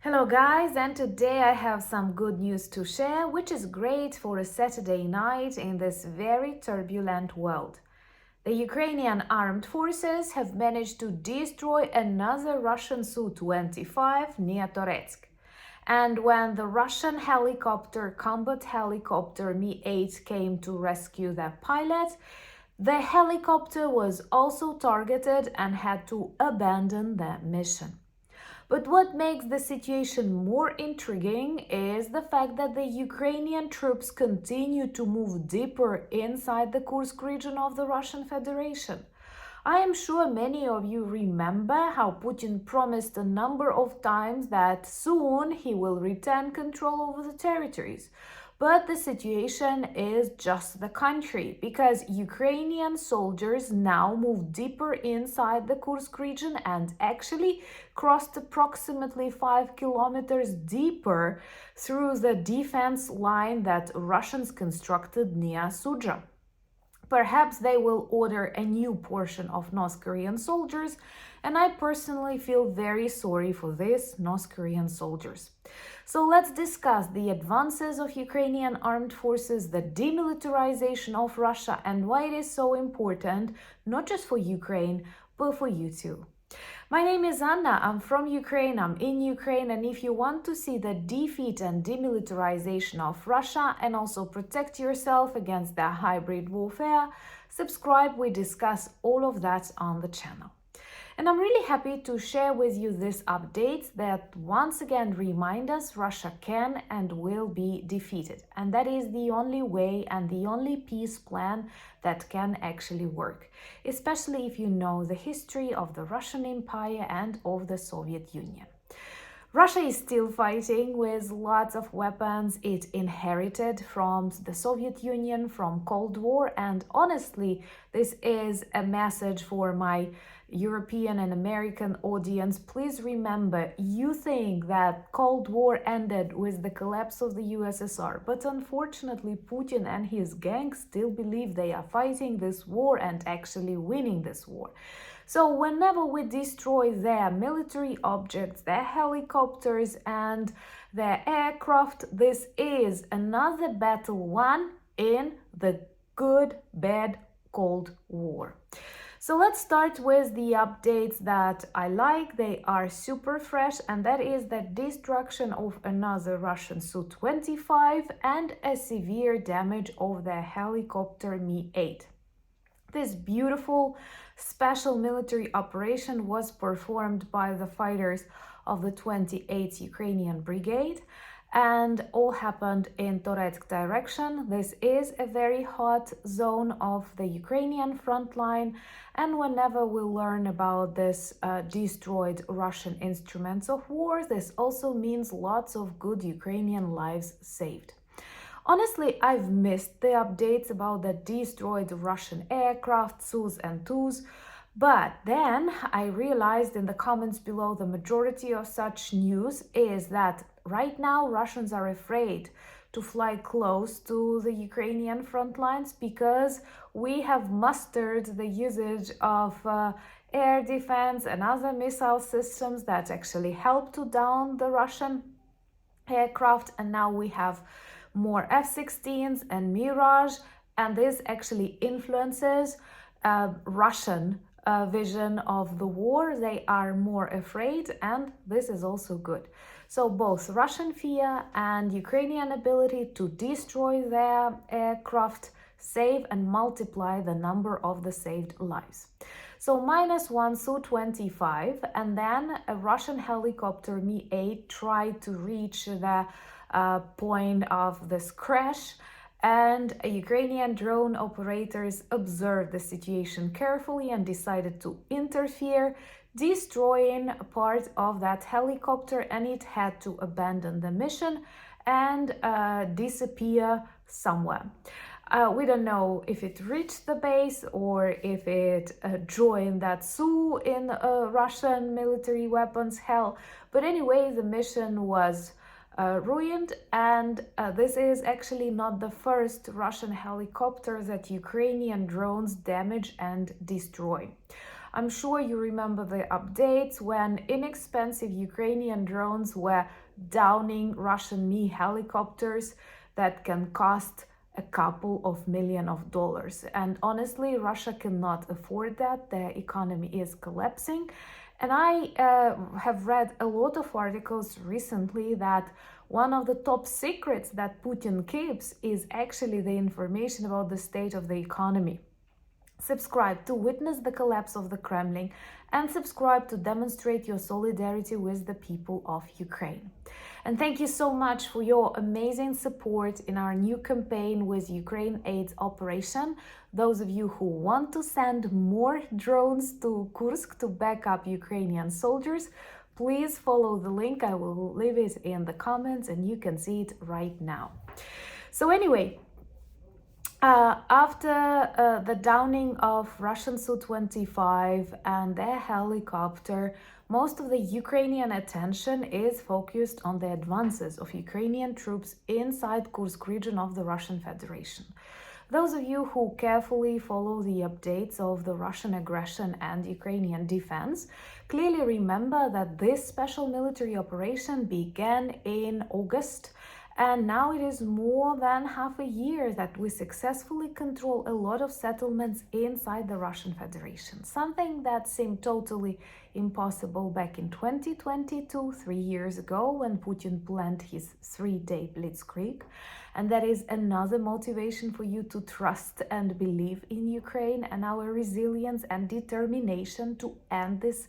Hello guys, and today I have some good news to share, which is great for a Saturday night in this very turbulent world. The Ukrainian armed forces have managed to destroy another Russian Su-25 near Toretsk. And when the Russian combat helicopter Mi-8 came to rescue their pilot, the helicopter was also targeted and had to abandon their mission. But what makes the situation more intriguing is the fact that the Ukrainian troops continue to move deeper inside the Kursk region of the Russian Federation. I am sure many of you remember how Putin promised a number of times that soon he will retain control over the territories. But the situation is just the contrary, because Ukrainian soldiers now move deeper inside the Kursk region and actually crossed approximately 5 kilometers deeper through the defense line that Russians constructed near Sudzha. Perhaps they will order a new portion of North Korean soldiers, and I personally feel very sorry for these North Korean soldiers. So let's discuss the advances of Ukrainian armed forces, the demilitarization of Russia, and why it is so important, not just for Ukraine, but for you too. My name is Anna, I'm from Ukraine, I'm in Ukraine, and if you want to see the defeat and demilitarization of Russia and also protect yourself against the hybrid warfare, subscribe, we discuss all of that on the channel. And I'm really happy to share with you this update that once again remind us Russia can and will be defeated. And that is the only way and the only peace plan that can actually work, especially if you know the history of the Russian Empire and of the Soviet Union. Russia is still fighting with lots of weapons it inherited from the Soviet Union, from Cold War, and honestly, this is a message for my European and American audience. Please remember, you think that Cold War ended with the collapse of the USSR, but unfortunately Putin and his gang still believe they are fighting this war and actually winning this war. So whenever we destroy their military objects, their helicopters and their aircraft, this is another battle won in the good, bad Cold War. So let's start with the updates that I like. They are super fresh, and that is the destruction of another Russian Su-25 and a severe damage of the helicopter Mi-8. This beautiful special military operation was performed by the fighters of the 28th Ukrainian Brigade, and all happened in Toretsk direction. This is a very hot zone of the Ukrainian front line, and whenever we learn about this destroyed Russian instruments of war, this also means lots of good Ukrainian lives saved. Honestly, I've missed the updates about the destroyed Russian aircraft, Sus and Tus, but then I realized in the comments below the majority of such news is that right now Russians are afraid to fly close to the Ukrainian front lines because we have mastered the usage of air defense and other missile systems that actually help to down the Russian aircraft, and now we have more F-16s and Mirage, and this actually influences Russian vision of the war. They are more afraid, and this is also good. So both Russian fear and Ukrainian ability to destroy their aircraft save and multiply the number of the saved lives. So -1 Su-25, and then a Russian helicopter Mi-8 tried to reach the point of this crash, and Ukrainian drone operators observed the situation carefully and decided to interfere, destroying part of that helicopter, and it had to abandon the mission and disappear somewhere. We don't know if it reached the base or if it joined that Su in Russian military weapons hell, but anyway, the mission was ruined, and this is actually not the first Russian helicopter that Ukrainian drones damage and destroy. I'm sure you remember the updates when inexpensive Ukrainian drones were downing Russian Mi helicopters that can cost a couple of million of dollars. And honestly, Russia cannot afford that. Their economy is collapsing. And I have read a lot of articles recently that one of the top secrets that Putin keeps is actually the information about the state of the economy. Subscribe to witness the collapse of the Kremlin and subscribe to demonstrate your solidarity with the people of Ukraine. And thank you so much for your amazing support in our new campaign with Ukraine Aid Operation. Those of you who want to send more drones to Kursk to back up Ukrainian soldiers, please follow the link. I will leave it in the comments and you can see it right now. So anyway, after the downing of Russian Su-25 and their helicopter, most of the Ukrainian attention is focused on the advances of Ukrainian troops inside Kursk region of the Russian Federation. Those of you who carefully follow the updates of the Russian aggression and Ukrainian defense clearly remember that this special military operation began in August, and now it is more than half a year that we successfully control a lot of settlements inside the Russian Federation, something that seemed totally impossible back in 2022, 3 years ago, when Putin planned his 3-day blitzkrieg. And that is another motivation for you to trust and believe in Ukraine and our resilience and determination to end this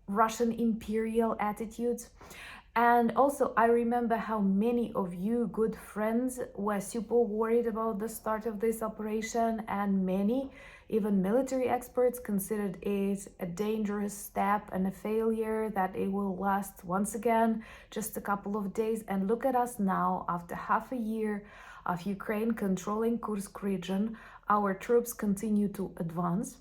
Russian imperial attitudes. And also, I remember how many of you good friends were super worried about the start of this operation, and many, even military experts, considered it a dangerous step and a failure, that it will last once again just a couple of days. And look at us now, after half a year of Ukraine controlling Kursk region, our troops continue to advance.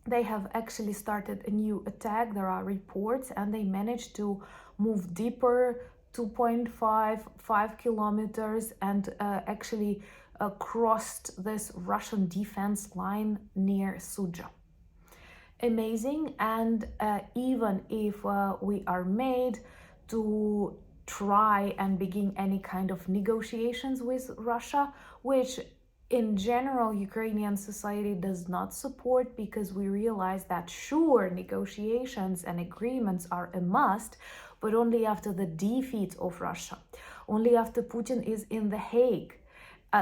They have actually started a new attack, there are reports, and they managed to move deeper, 2.5 kilometers, and actually crossed this Russian defense line near Sudzha. Amazing. And even if we are made to try and begin any kind of negotiations with Russia, which in general Ukrainian society does not support, because we realize that sure, negotiations and agreements are a must, but only after the defeat of Russia, only after Putin is in The Hague.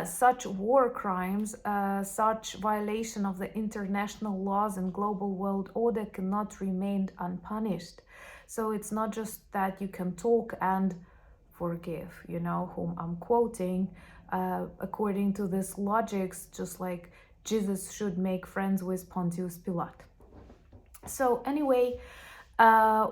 Such war crimes, such violation of the international laws and global world order cannot remain unpunished. So it's not just that you can talk and forgive, you know, whom I'm quoting, according to this logics, just like Jesus should make friends with Pontius Pilate. So anyway,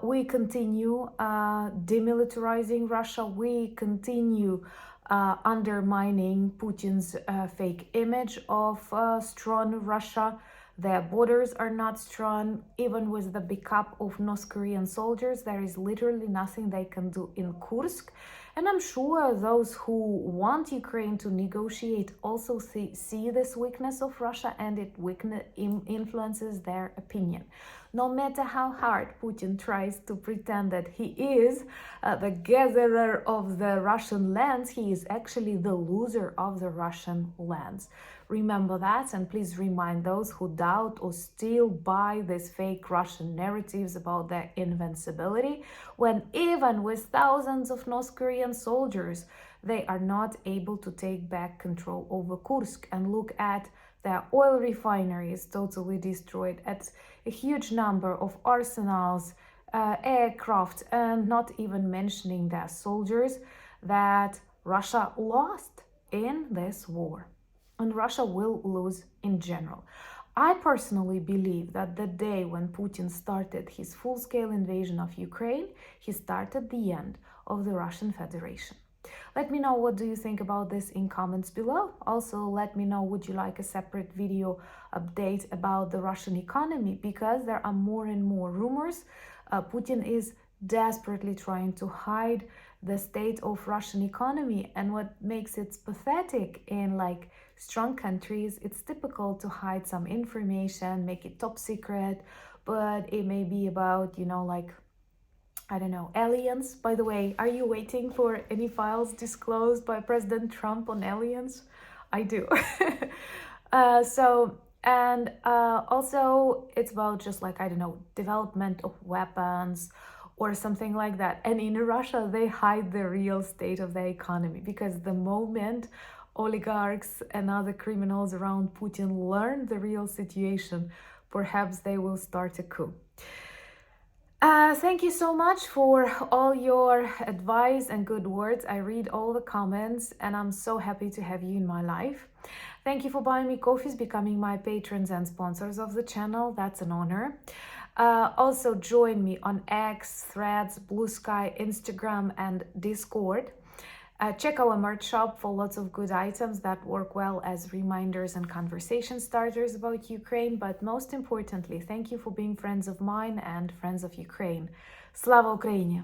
we continue demilitarizing Russia. We continue undermining Putin's fake image of strong Russia. Their borders are not strong. Even with the backup of North Korean soldiers, there is literally nothing they can do in Kursk. And I'm sure those who want Ukraine to negotiate also see this weakness of Russia, and it influences their opinion. No matter how hard Putin tries to pretend that he is the gatherer of the Russian lands, he is actually the loser of the Russian lands. Remember that, and please remind those who doubt or still buy these fake Russian narratives about their invincibility, when even with thousands of North Korean soldiers, they are not able to take back control over Kursk. And look at their oil refineries totally destroyed, at a huge number of arsenals, aircraft, and not even mentioning their soldiers that Russia lost in this war. And Russia will lose in general. I personally believe that the day when Putin started his full-scale invasion of Ukraine, he started the end of the Russian Federation. Let me know what do you think about this in comments below. Also, let me know, would you like a separate video update about the Russian economy, because there are more and more rumors. Putin is desperately trying to hide the state of Russian economy, and what makes it pathetic in like strong countries, it's typical to hide some information, make it top secret, but it may be about, like, I don't know, aliens. By the way, are you waiting for any files disclosed by President Trump on aliens? I do. Also, it's about just like, I don't know, development of weapons or something like that. And in Russia, they hide the real state of the economy, because the moment oligarchs and other criminals around Putin learn the real situation, perhaps they will start a coup. Thank you so much for all your advice and good words. I read all the comments and I'm so happy to have you in my life. Thank you for buying me coffees, becoming my patrons and sponsors of the channel. That's an honor. Also join me on X, Threads, Blue Sky, Instagram and Discord. Check our merch shop for lots of good items that work well as reminders and conversation starters about Ukraine. But most importantly, thank you for being friends of mine and friends of Ukraine. Slava Ukraini!